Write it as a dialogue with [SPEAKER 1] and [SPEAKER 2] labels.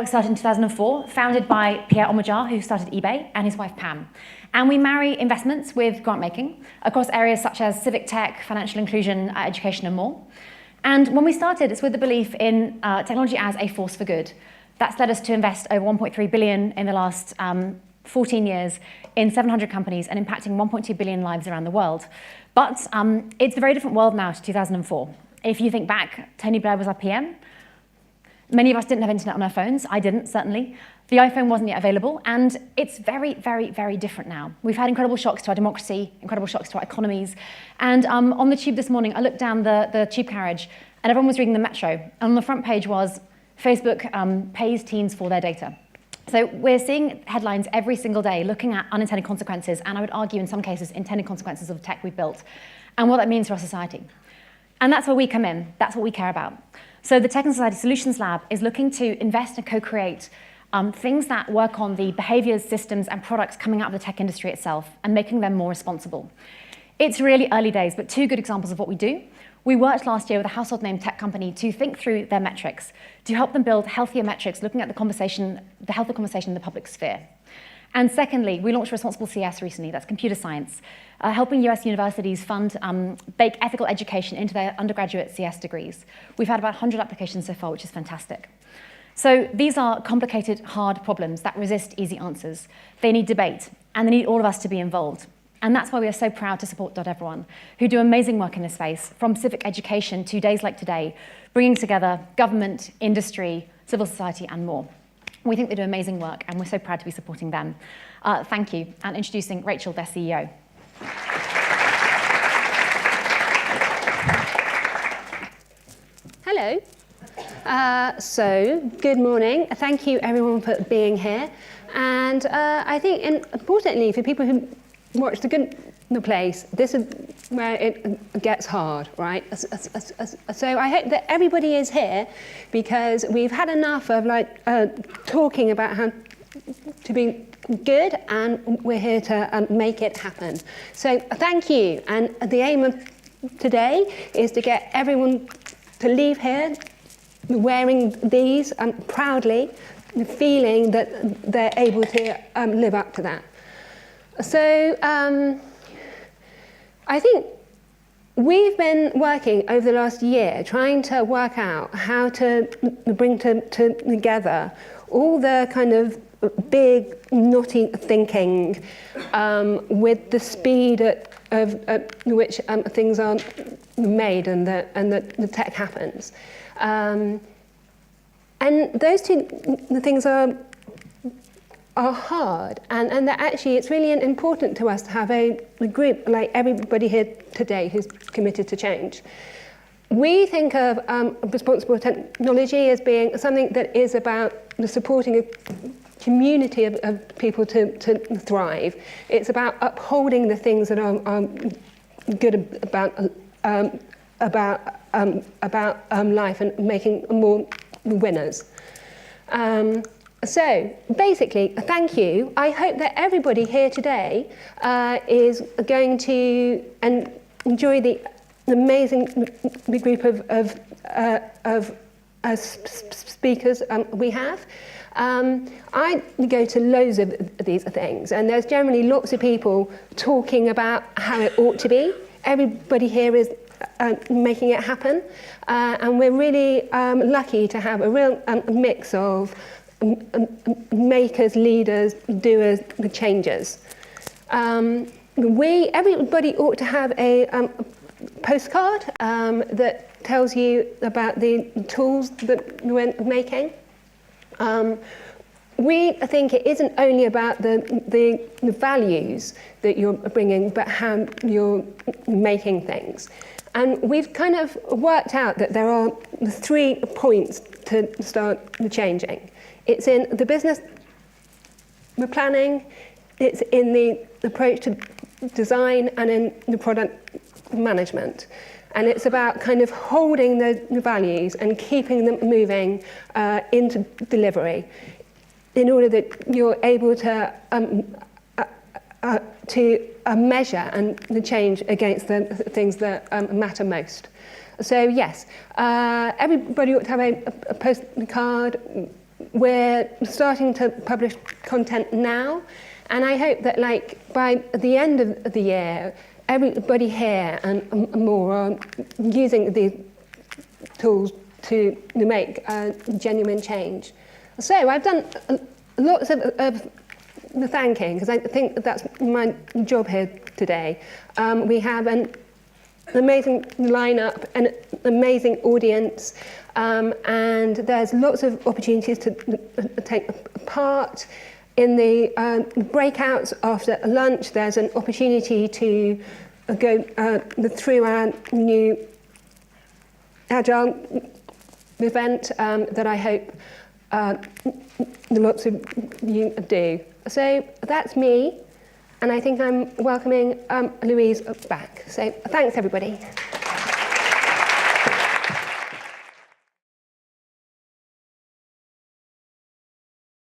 [SPEAKER 1] work started in 2004, founded by Pierre Omidyar, who started eBay, and his wife Pam. And we marry investments with grant making across areas such as civic tech, financial inclusion, education, and more. And when we started, it's with the belief in technology as a force for good. That's led us to invest over 1.3 billion in the last 14 years in 700 companies and impacting 1.2 billion lives around the world. But it's a very different world now to 2004. If you think back, Tony Blair was our PM. Many of us didn't have internet on our phones. I didn't, certainly. The iPhone wasn't yet available, and it's very, very, very different now. We've had incredible shocks to our democracy, incredible shocks to our economies. And on the tube this morning, I looked down the tube carriage, and everyone was reading the Metro. And on the front page was, Facebook pays teens for their data. So we're seeing headlines every single day looking at unintended consequences, and I would argue in some cases intended consequences of the tech we've built, and what that means for our society. And that's where we come in. That's what we care about. So the Tech and Society Solutions Lab is looking to invest and co-create things that work on the behaviors, systems, and products coming out of the tech industry itself and making them more responsible. It's really early days, but two good examples of what we do. We worked last year with a household name tech company to think through their metrics, to help them build healthier metrics, looking at the healthy conversation in the public sphere. And secondly, we launched Responsible CS recently, that's computer science, helping US universities fund, bake ethical education into their undergraduate CS degrees. We've had about 100 applications so far, which is fantastic. So these are complicated, hard problems that resist easy answers. They need debate, and they need all of us to be involved. And that's why we are so proud to support Doteveryone, who do amazing work in this space, from civic education to days like today, bringing together government, industry, civil society, and more. We think they do amazing work, and we're so proud to be supporting them. Thank you, and introducing Rachel, their CEO.
[SPEAKER 2] Hello. So, good morning. Thank you, everyone, for being here. And I think, importantly, for people who watch the place, this is where it gets hard, right? So I hope that everybody is here because we've had enough of talking about how to be good, and we're here to make it happen. So thank you. And the aim of today is to get everyone to leave here wearing these proudly, feeling that they're able to live up to that. So I think we've been working over the last year trying to work out how to bring together all the kind of big, knotty thinking with the speed at which things are made and the tech happens. And those two things are hard, and that actually it's really important to us to have a group like everybody here today who's committed to change. We think of responsible technology as being something that is about supporting a community of people to thrive. It's about upholding the things that are good about life and making more winners. So basically, thank you. I hope that everybody here today is going to enjoy the amazing group of speakers we have. I go to loads of these things, and there's generally lots of people talking about how it ought to be. Everybody here is making it happen, and we're really lucky to have a real mix of makers, leaders, doers, changers. Everybody ought to have a postcard that tells you about the tools that we're making. We think it isn't only about the values that you're bringing, but how you're making things. And we've kind of worked out that there are 3 points to start changing. It's in the business we're planning, it's in the approach to design, and in the product management. And it's about kind of holding the values and keeping them moving into delivery in order that you're able to measure and change against the things that matter most. So yes, everybody ought to have a postcard. we're starting to publish content now, and I hope that by the end of the year, everybody here and more are using these tools to make genuine change. So I've done lots of the thanking, because I think that's my job here today. We have an amazing lineup, an amazing audience, and there's lots of opportunities to take part. In the breakouts after lunch, there's an opportunity to go through our new Agile event that I hope lots of you do. So that's me, and I think I'm welcoming Louise back. So thanks, everybody.